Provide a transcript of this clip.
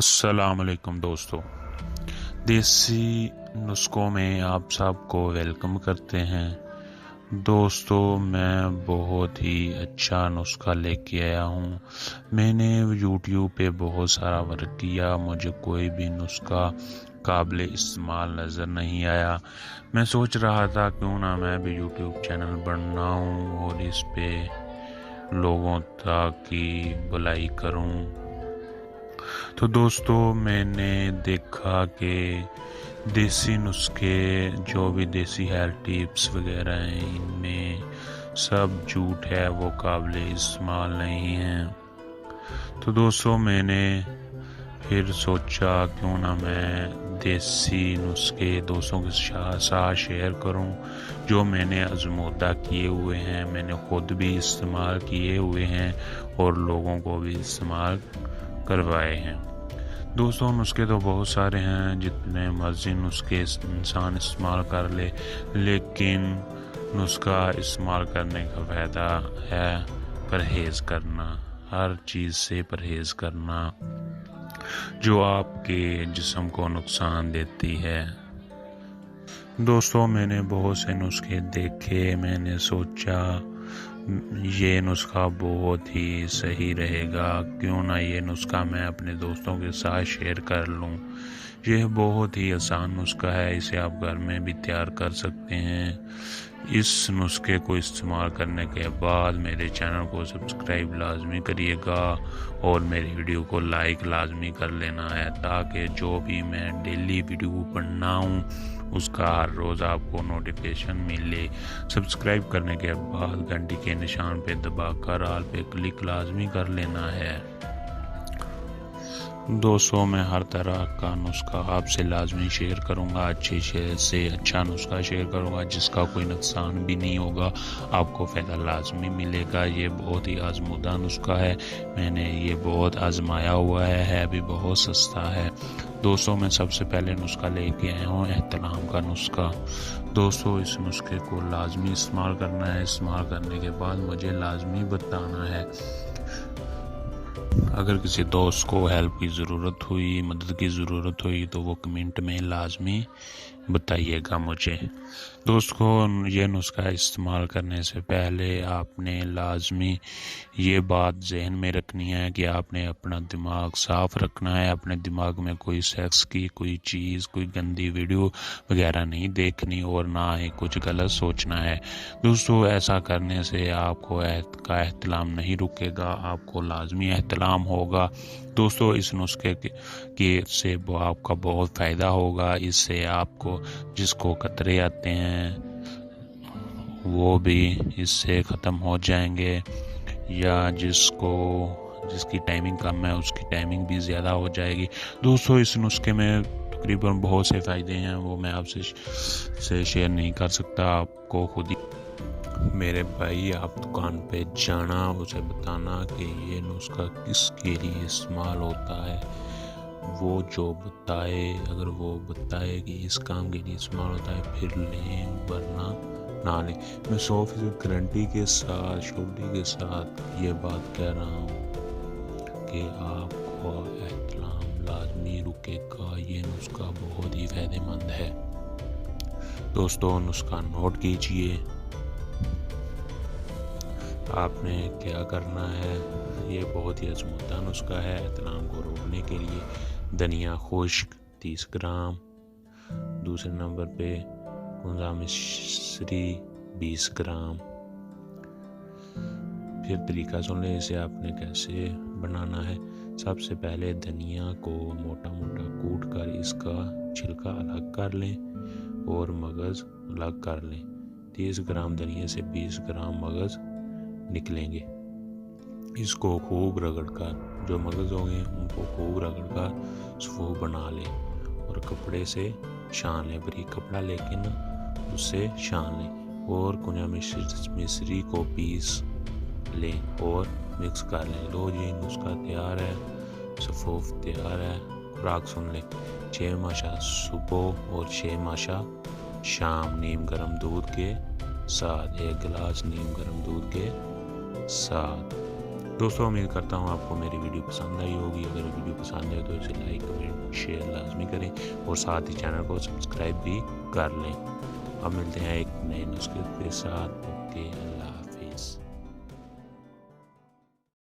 السلام علیکم دوستو، دیسی نسخوں میں آپ سب کو ویلکم کرتے ہیں۔ دوستو، میں بہت ہی اچھا نسخہ لے کے آیا ہوں۔ میں نے یوٹیوب پہ بہت سارا ورک کیا، مجھے کوئی بھی نسخہ قابل استعمال نظر نہیں آیا۔ میں سوچ رہا تھا کیوں نہ میں بھی یوٹیوب چینل بناؤں اور اس پہ لوگوں تک کی بھلائی کروں۔ تو دوستو، میں نے دیکھا کہ دیسی نسخے جو بھی دیسی ہیلتھ ٹپس وغیرہ ہیں، ان میں سب جھوٹ ہے، وہ قابل استعمال نہیں ہیں۔ تو دوستو، میں نے پھر سوچا کیوں نہ میں دیسی نسخے دوستوں کے ساتھ شیئر کروں جو میں نے آزمودہ کیے ہوئے ہیں، میں نے خود بھی استعمال کیے ہوئے ہیں اور لوگوں کو بھی استعمال کروائے ہیں۔ دوستوں، نسخے تو بہت سارے ہیں، جتنے مرضی نسخے انسان استعمال کر لے، لیکن نسخہ استعمال کرنے کا فائدہ ہے پرہیز کرنا، ہر چیز سے پرہیز کرنا جو آپ کے جسم کو نقصان دیتی ہے۔ دوستوں، میں نے بہت سے نسخے دیکھے، میں نے سوچا یہ نسخہ بہت ہی صحیح رہے گا، کیوں نہ یہ نسخہ میں اپنے دوستوں کے ساتھ شیئر کر لوں۔ یہ بہت ہی آسان نسخہ ہے، اسے آپ گھر میں بھی تیار کر سکتے ہیں۔ اس نسخے کو استعمال کرنے کے بعد میرے چینل کو سبسکرائب لازمی کریے گا اور میری ویڈیو کو لائک لازمی کر لینا ہے، تاکہ جو بھی میں ڈیلی ویڈیو بناؤں اس کا ہر روز آپ کو نوٹیفیکیشن ملے۔ سبسکرائب کرنے کے بعد گھنٹی کے نشان پہ دبا کر آل پہ کلک لازمی کر لینا ہے۔ دوستوں، میں ہر طرح کا نسخہ آپ سے لازمی شیئر کروں گا، اچھے سے اچھا نسخہ شیئر کروں گا جس کا کوئی نقصان بھی نہیں ہوگا، آپ کو فائدہ لازمی ملے گا۔ یہ بہت ہی آزمودہ نسخہ ہے، میں نے یہ بہت آزمایا ہوا ہے بھی بہت سستا ہے۔ دوستوں، میں سب سے پہلے نسخہ لے کے آیا ہوں احتلام کا نسخہ۔ دوستوں، اس نسخے کو لازمی استعمال کرنا ہے، استعمال کرنے کے بعد مجھے لازمی بتانا ہے۔ اگر کسی دوست کو ہیلپ کی ضرورت ہوئی، مدد کی ضرورت ہوئی تو وہ کمنٹ میں لازمی بتائیے گا مجھے۔ دوستو، یہ نسخہ استعمال کرنے سے پہلے آپ نے لازمی یہ بات ذہن میں رکھنی ہے کہ آپ نے اپنا دماغ صاف رکھنا ہے، اپنے دماغ میں کوئی سیکس کی کوئی چیز، کوئی گندی ویڈیو وغیرہ نہیں دیکھنی اور نہ ہی کچھ غلط سوچنا ہے۔ دوستو، ایسا کرنے سے آپ کو کا احترام نہیں رکے گا، آپ کو لازمی احترام ہوگا۔ دوستو، اس نسخے سے آپ کا بہت فائدہ ہوگا، اس سے آپ کو جس کو قطرے آتے ہیں وہ بھی اس سے ختم ہو جائیں گے، یا جس کی ٹائمنگ کم ہے اس کی ٹائمنگ بھی زیادہ ہو جائے گی۔ دوستو، اس نسخے میں تقریباً بہت سے فائدے ہیں، وہ میں آپ سے شیئر نہیں کر سکتا، آپ کو خود ہی میرے بھائی آپ دکان پہ جانا، اسے بتانا کہ یہ نسخہ کس کے لیے استعمال ہوتا ہے، وہ جو بتائے، اگر وہ بتائے کہ اس کام کے لیے استعمال ہوتا ہے پھر لیں، ورنہ نہ لیں۔ میں 100% گارنٹی کے ساتھ، شورٹی کے ساتھ یہ بات کہہ رہا ہوں کہ آپ کو احترام لازمی رکے گا، یہ نسخہ بہت ہی فائدہ مند ہے۔ دوستو، نسخہ نوٹ کیجئے، آپ نے کیا کرنا ہے۔ یہ بہت ہی آزمودہ نسخہ ہے احتلام کو روکنے کے لیے۔ دھنیا خشک 30 گرام، دوسرے نمبر پہ کنزا مشری 20 گرام۔ پھر طریقہ سن لیں اسے آپ نے کیسے بنانا ہے۔ سب سے پہلے دھنیا کو موٹا موٹا کوٹ کر اس کا چھلکا الگ کر لیں اور مغز الگ کر لیں۔ 30 گرام دھنیا سے 20 گرام مغز نکلیں گے۔ اس کو خوب رگڑ کر، جو مغز ہوں گے ان کو خوب رگڑ کر صفو بنا لیں اور کپڑے سے چھان لیں، بریک کپڑا لیکن اس سے چھان لیں، اور کنیا مصری کو پیس لیں اور مکس کر لیں۔ لو جی، نسخہ تیار ہے، صفوف تیار ہے۔ خوراک سن لیں، 6 ماشا صبح اور 6 ماشا شام، نیم گرم دودھ کے ساتھ، 1 گلاس نیم گرم دودھ کے ساتھ۔ دوستوں امید کرتا ہوں آپ کو میری ویڈیو پسند آئی ہوگی. اگر ویڈیو پسند ہے تو اسے لائک کمنٹ شیئر لازمی کریں اور ساتھ ہی چینل کو سبسکرائب بھی کر لیں. اب ملتے ہیں ایک نئے نسخے کے ساتھ. اوکے, اللہ حافظ.